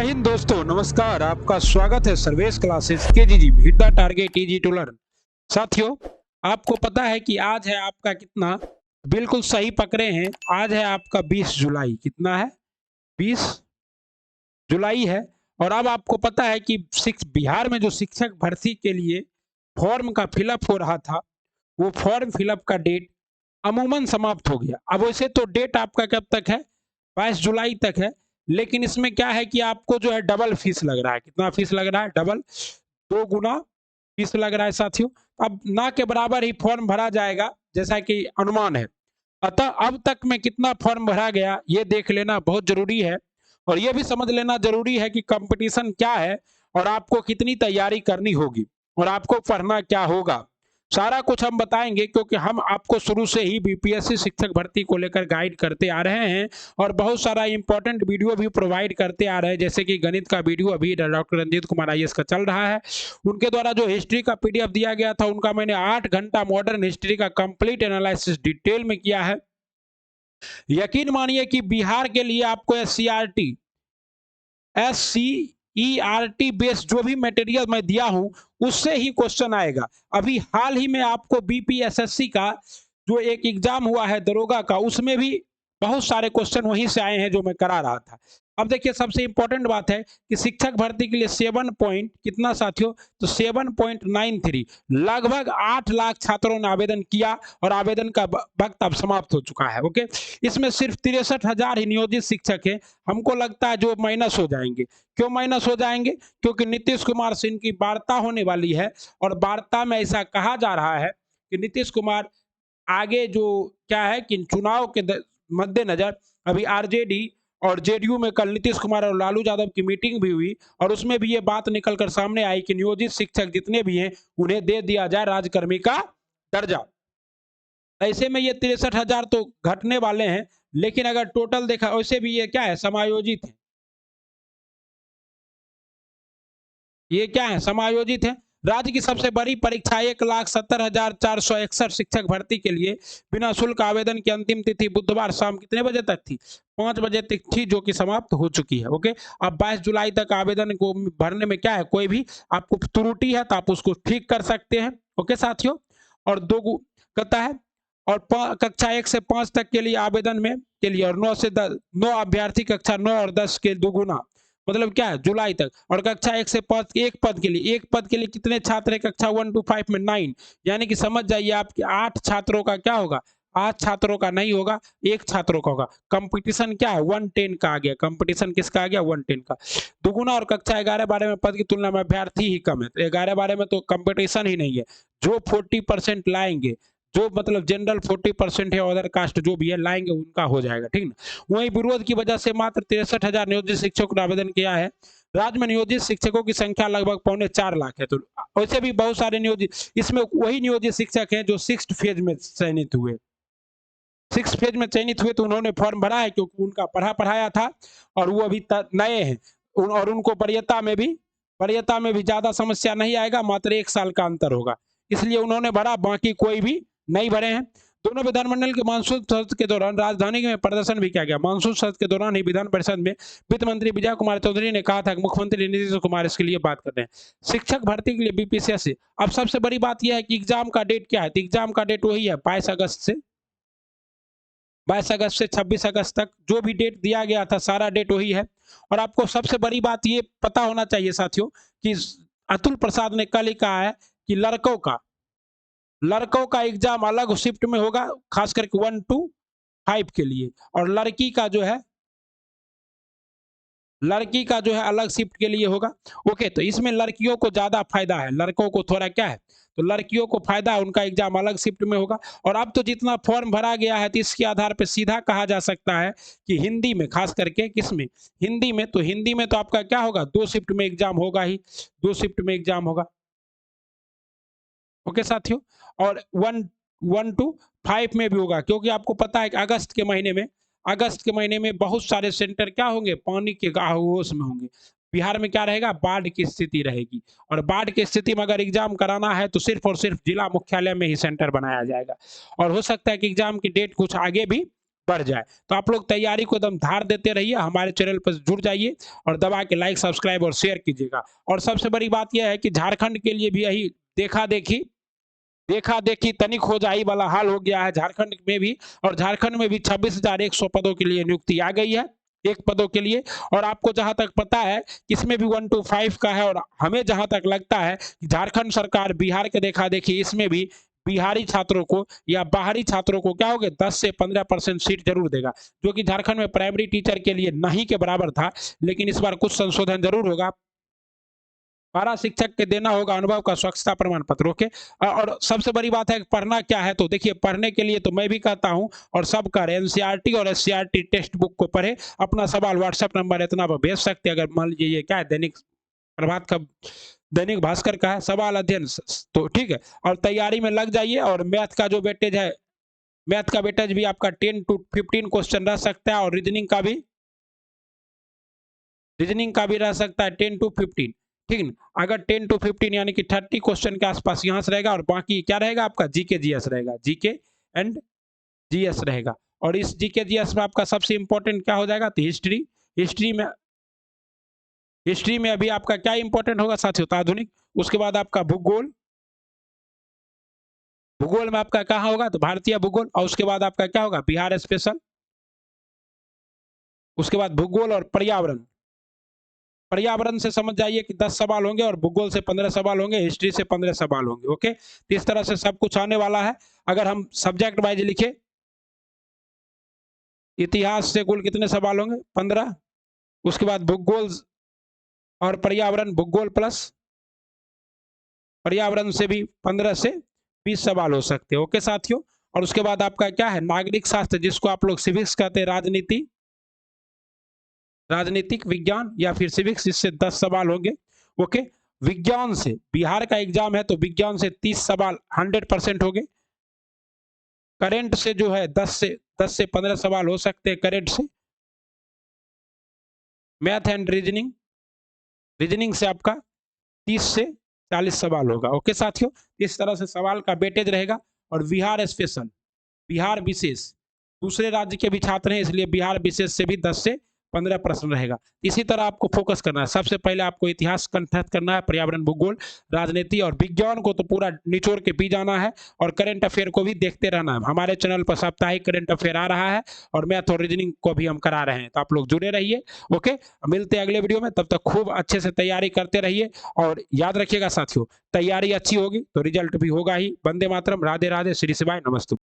हिंद दोस्तों, नमस्कार। आपका स्वागत है Sarvesh classes KGG hit the target easy to learn. साथियों, आपको पता है कि आज है आपका कितना, बिल्कुल सही पकड़े हैं, आज है आपका 20 जुलाई। कितना है? 20 जुलाई है। और अब आपको पता है कि बिहार में जो शिक्षक भर्ती के लिए फॉर्म का फिलअप हो रहा था, वो फॉर्म फिलअप का डेट अमूमन समाप्त हो गया। अब वैसे तो डेट आपका कब तक है? 22 जुलाई तक है। लेकिन इसमें क्या है कि आपको जो है डबल फीस लग रहा है। कितना फीस लग रहा है? डबल, 2 गुना फीस लग रहा है साथियों। अब ना के बराबर ही फॉर्म भरा जाएगा जैसा कि अनुमान है। अतः अब तक में कितना फॉर्म भरा गया ये देख लेना बहुत जरूरी है। और ये भी समझ लेना जरूरी है कि कंपटीशन क्या है और आपको कितनी तैयारी करनी होगी और आपको पढ़ना क्या होगा। सारा कुछ हम बताएंगे क्योंकि हम आपको शुरू से ही बीपीएससी शिक्षक भर्ती को लेकर गाइड करते आ रहे हैं और बहुत सारा इंपॉर्टेंट वीडियो भी प्रोवाइड करते आ रहे हैं। जैसे कि गणित का वीडियो अभी डॉक्टर रंजीत कुमार आईएएस का चल रहा है, उनके द्वारा जो हिस्ट्री का पीडीएफ दिया गया था उनका मैंने 8 घंटा मॉडर्न हिस्ट्री का कंप्लीट एनालिसिस डिटेल में किया है। यकीन मानिए कि बिहार के लिए आपको एससीईआरटी बेस्ड जो भी मटेरियल मैं दिया हूं उससे ही क्वेश्चन आएगा। अभी हाल ही में आपको बीपीएसएससी का जो एक एग्जाम हुआ है दरोगा का, उसमें भी बहुत सारे क्वेश्चन वहीं से आए हैं जो मैं करा रहा था। अब देखिए, सबसे इंपॉर्टेंट बात है कि शिक्षक भर्ती के लिए 7 पॉइंट कितना साथियों, तो 7.93 लगभग 8 लाख छात्रों ने आवेदन किया और आवेदन का वक्त अब समाप्त हो चुका है। ओके, इसमें सिर्फ 63,000 ही नियोजित शिक्षक है। हमको लगता है जो माइनस हो जाएंगे। क्यों माइनस हो जाएंगे? क्योंकि नीतीश कुमार से इनकी वार्ता होने वाली है और वार्ता में ऐसा कहा जा रहा है कि नीतीश कुमार आगे जो क्या है कि चुनाव के मद्देनजर अभी आरजेडी और जेडीयू में कल नीतीश कुमार और लालू यादव की मीटिंग भी हुई और उसमें भी ये बात निकलकर सामने आई कि नियोजित शिक्षक जितने भी हैं उन्हें दे दिया जाए राजकर्मी का दर्जा। ऐसे में ये 63,000 तो घटने वाले हैं, लेकिन अगर टोटल देखा वैसे भी ये क्या है, समायोजित है। ये क्या है? समायोजित है। राज्य की सबसे बड़ी परीक्षा 1,70,461 शिक्षक भर्ती के लिए बिना शुल्क आवेदन की अंतिम तिथि बुधवार शाम कितने बजे तक थी? 5 बजे तक थी, जो कि समाप्त हो चुकी है। ओके, अब 22 जुलाई तक आवेदन को भरने में क्या है, कोई भी आपको त्रुटि है तो आप उसको ठीक कर सकते हैं। ओके साथियों, और कहता है और कक्षा 1 से 5 तक के लिए आवेदन में के लिए और 9 से 10 9 अभ्यर्थी कक्षा 9 और 10 के दोगुना, मतलब क्या है, जुलाई तक। और कक्षा 1 से 5 एक पद के लिए कितने छात्र है? कक्षा 1 to 5 में 9, यानी कि समझ जाइए आपके 8 छात्रों का क्या होगा, 8 छात्रों का नहीं होगा, 1 छात्रों का होगा। कंपटीशन क्या है? 110 का आ गया। कंपटीशन किसका आ गया? 110 का। दुगुना और कक्षा 11-12 में पद की तुलना में अभ्यर्थी ही कम है, तो 11-12 में तो कंपटीशन ही नहीं है। जो 40% लाएंगे, जो मतलब जनरल 40% है, अदर कास्ट जो भी है लाएंगे, उनका हो जाएगा। ठीक ना? वही विरोध की वजह से मात्र 63,000 नियोजित शिक्षकों ने आवेदन किया है। राज्य में नियोजित शिक्षकों की संख्या लगभग 3.25 लाख है। तो वैसे भी बहुत सारे नियोजित, इसमें वही नियोजित शिक्षक हैं जो 6th फेज में चयनित हुए। 6th फेज में चयनित हुए तो उन्होंने फॉर्म भरा है क्योंकि उनका पढ़ाया था और वो अभी नए हैं। और उनको वरीयता में भी ज्यादा समस्या नहीं आएगा, मात्र 1 साल का अंतर होगा, इसलिए उन्होंने भरा, बाकी कोई भी नहीं भरे हैं। दोनों विधानमंडल के मानसून सत्र के दौरान राजधानी में प्रदर्शन भी किया गया। मानसून सत्र के दौरान ही विधान परिषद में वित्त मंत्री विजय कुमार चौधरी ने कहा था कि मुख्यमंत्री नीतीश कुमार इसके लिए बात कर रहे हैं। शिक्षक भर्ती के लिए बीपीएससी, अब सबसे बड़ी बात यह है कि एग्जाम का डेट क्या है? तो एग्जाम का डेट वही है 22 अगस्त से 26 अगस्त तक, जो भी डेट दिया गया था सारा डेट वही है। और आपको सबसे बड़ी बात ये पता होना चाहिए साथियों कि अतुल प्रसाद ने कल ही कहा है कि लड़कों का एग्जाम अलग शिफ्ट में होगा, खास करके 1 to 5 के लिए, और लड़की का जो है अलग शिफ्ट के लिए होगा। ओके, तो इसमें लड़कियों को ज्यादा फायदा है, लड़कों को थोड़ा क्या है, तो लड़कियों को फायदा है, उनका एग्जाम अलग शिफ्ट में होगा। और अब तो जितना फॉर्म भरा गया है तो इसके आधार पर सीधा कहा जा सकता है कि हिंदी में, खास करके किसमें, हिंदी में तो आपका क्या होगा, 2 शिफ्ट में एग्जाम होगा ही, 2 शिफ्ट में एग्जाम होगा। ओके साथियों, और 1 to 5 में भी होगा, क्योंकि आपको पता है कि अगस्त के महीने में बहुत सारे सेंटर क्या होंगे, पानी के आहोश में होंगे। बिहार में क्या रहेगा, बाढ़ की स्थिति रहेगी, और बाढ़ की स्थिति में अगर एग्जाम कराना है तो सिर्फ और सिर्फ जिला मुख्यालय में ही सेंटर बनाया जाएगा। और हो सकता है कि एग्जाम की डेट कुछ आगे भी बढ़ जाए। तो आप लोग तैयारी को एकदम धार देते रहिए, हमारे चैनल पर जुड़ जाइए और दबा के लाइक, सब्सक्राइब और शेयर कीजिएगा। और सबसे बड़ी बात यह है कि झारखंड के लिए भी यही देखा-देखी तनिक हो जाही वाला हाल हो गया है झारखंड में भी। और झारखंड में भी 26,100 पदों के लिए नियुक्ति आ गई है, एक पदों के लिए। और आपको जहां तक पता है इसमें भी 1 to 5 का है, और हमें जहां तक लगता है कि झारखंड सरकार बिहार के देखा-देखी इसमें भी बिहारी छात्रों को या बाहरी छात्रों को क्या होगा 10 से 15% सीट जरूर देगा, जो कि झारखंड में प्राइमरी टीचर के लिए नहीं के बराबर था। लेकिन इस बार कुछ संशोधन जरूर होगा। पारा शिक्षक के देना होगा अनुभव का स्वच्छता प्रमाण पत्र। ओके। और सबसे बड़ी बात है कि पढ़ना क्या है, तो देखिए पढ़ने के लिए तो मैं भी कहता हूं और सब कर एनसीईआरटी और एससीईआरटी टेक्स्ट बुक को पढ़े। अपना सवाल व्हाट्सएप नंबर इतना पर भेज सकते हैं। अगर मान लीजिए ये क्या है प्रभात का दैनिक भास्कर का है सवाल अध्ययन, तो ठीक है। और तैयारी में लग जाइए। और मैथ का जो वेटेज है, मैथ का वेटेज भी आपका 10 to 15 क्वेश्चन रह सकता है, और रीजनिंग का भी रह सकता है 10 to 15। ठीक है। अगर 10 to 15 यानी कि 30 क्वेश्चन के आसपास यहाँ से रहेगा, और बाकी क्या रहेगा आपका जीके जीएस रहेगा, जीके एंड जीएस रहेगा। और इस जीके जीएस में आपका सबसे इंपॉर्टेंट क्या हो जाएगा, तो हिस्ट्री में अभी आपका क्या इंपॉर्टेंट होगा साथियों, तो आधुनिक। उसके बाद आपका भूगोल में आपका कहाँ होगा, तो भारतीय भूगोल। और उसके बाद आपका क्या होगा, बिहार स्पेशल। उसके बाद भूगोल और पर्यावरण से समझ जाइए कि 10 सवाल होंगे, और भूगोल से 15 सवाल होंगे, हिस्ट्री से 15 सवाल होंगे। ओके। तो इस तरह से सब कुछ आने वाला है। अगर हम सब्जेक्ट वाइज लिखे, इतिहास से कुल कितने सवाल होंगे, 15। उसके बाद भूगोल और पर्यावरण, भूगोल प्लस पर्यावरण से भी 15 से 20 सवाल हो सकते हैं। ओके साथियों। और उसके बाद आपका क्या है, नागरिक शास्त्र, जिसको आप लोग सिविक्स कहते हैं, राजनीतिक विज्ञान या फिर सिविक्स, इससे 10 सवाल होंगे। ओके। विज्ञान से बिहार का एग्जाम है, तो विज्ञान से 30 सवाल 100% होंगे। करंट से जो है 10 से 15 सवाल हो सकते हैं करंट से। मैथ एंड रीजनिंग से आपका 30 से 40 सवाल होगा। ओके साथियों। इस तरह से सवाल का वेटेज रहेगा। और बिहार स्पेशल, बिहार विशेष, दूसरे राज्य के भी छात्र हैं, इसलिए बिहार विशेष से भी 10 से 15 प्रश्न रहेगा। इसी तरह आपको फोकस करना है। सबसे पहले आपको इतिहास कंठस्थ करना है, पर्यावरण, भूगोल, राजनीति और विज्ञान को तो पूरा निचोड़ के पी जाना है। और करंट अफेयर को भी देखते रहना है। हमारे चैनल पर साप्ताहिक करंट अफेयर आ रहा है, और मैथ और रीजनिंग को भी हम करा रहे हैं, तो आप लोग जुड़े रहिए। ओके। मिलते हैं अगले वीडियो में, तब तक खूब अच्छे से तैयारी करते रहिए। और याद रखिएगा साथियों, तैयारी अच्छी होगी तो रिजल्ट भी होगा ही। वंदे मातरम, राधे राधे, श्री शिवाय, नमस्ते।